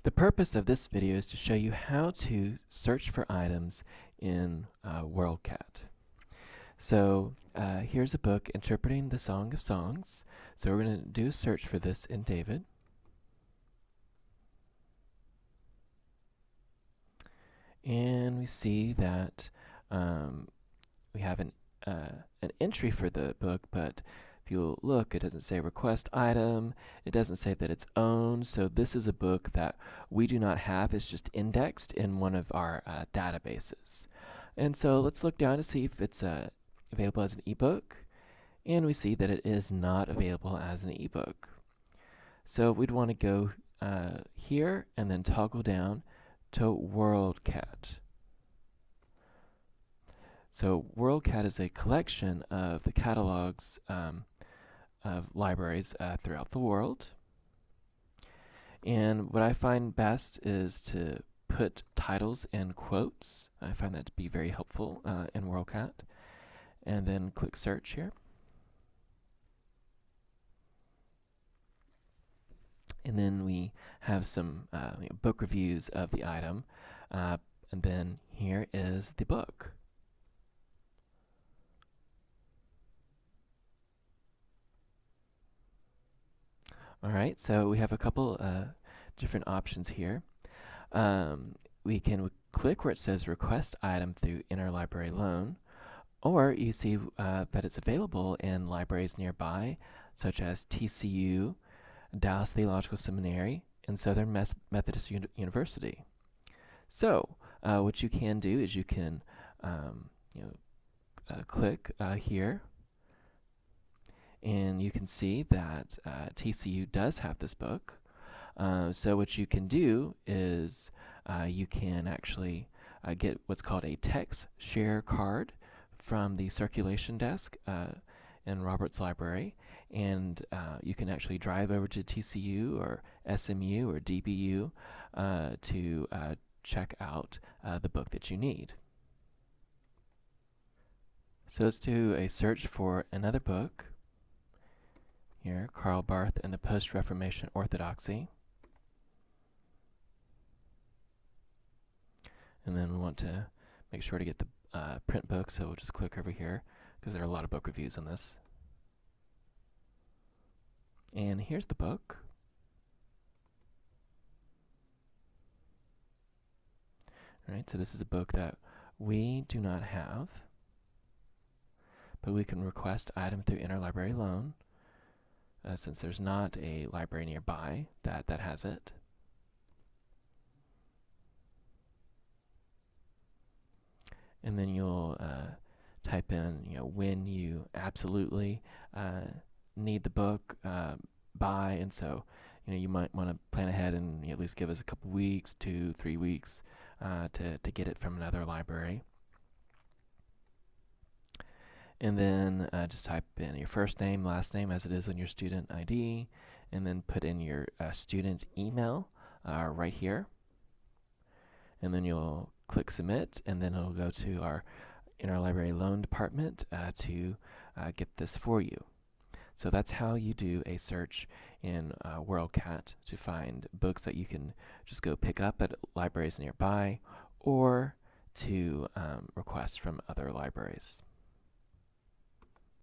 The purpose of this video is to show you how to search for items in WorldCat. So here's a book interpreting the Song of Songs. So we're going to do a search for this in David. And we see that we have an entry for the book, but if you look, it doesn't say request item. It doesn't say that it's owned. So this is a book that we do not have. It's just indexed in one of our databases. And so let's look down to see if it's available as an ebook. And we see that it is not available as an ebook. So we'd want to go here and then toggle down to WorldCat. So WorldCat is a collection of the catalogs of libraries throughout the world. And what I find best is to put titles in quotes. I find that to be very helpful in WorldCat. And then click search here. And then we have some book reviews of the item. And then here is the book. All right, so we have a couple different options here. We can click where it says request item through interlibrary loan, or you see that it's available in libraries nearby, such as TCU, Dallas Theological Seminary, and Southern Methodist University. So what you can do is you can click here, and you can see that TCU does have this book. So what you can do is you can actually get what's called a text share card from the circulation desk in Robert's Library, and you can actually drive over to TCU or SMU or DBU to check out the book that you need. So let's do a search for another book. Here, Karl Barth and the Post-Reformation Orthodoxy. And then we want to make sure to get the print book, so we'll just click over here because there are a lot of book reviews on this. And here's the book. All right, so this is a book that we do not have, but we can request item through interlibrary loan. Since there's not a library nearby that has it. And then you'll type in when you absolutely need the book by, and so you might want to plan ahead and at least give us a couple weeks, 2-3 weeks to get it from another library. And then just type in your first name, last name as it is on your student ID, and then put in your student email right here. And then you'll click submit, and then it'll go to our interlibrary loan department to get this for you. So that's how you do a search in WorldCat to find books that you can just go pick up at libraries nearby, or to request from other libraries.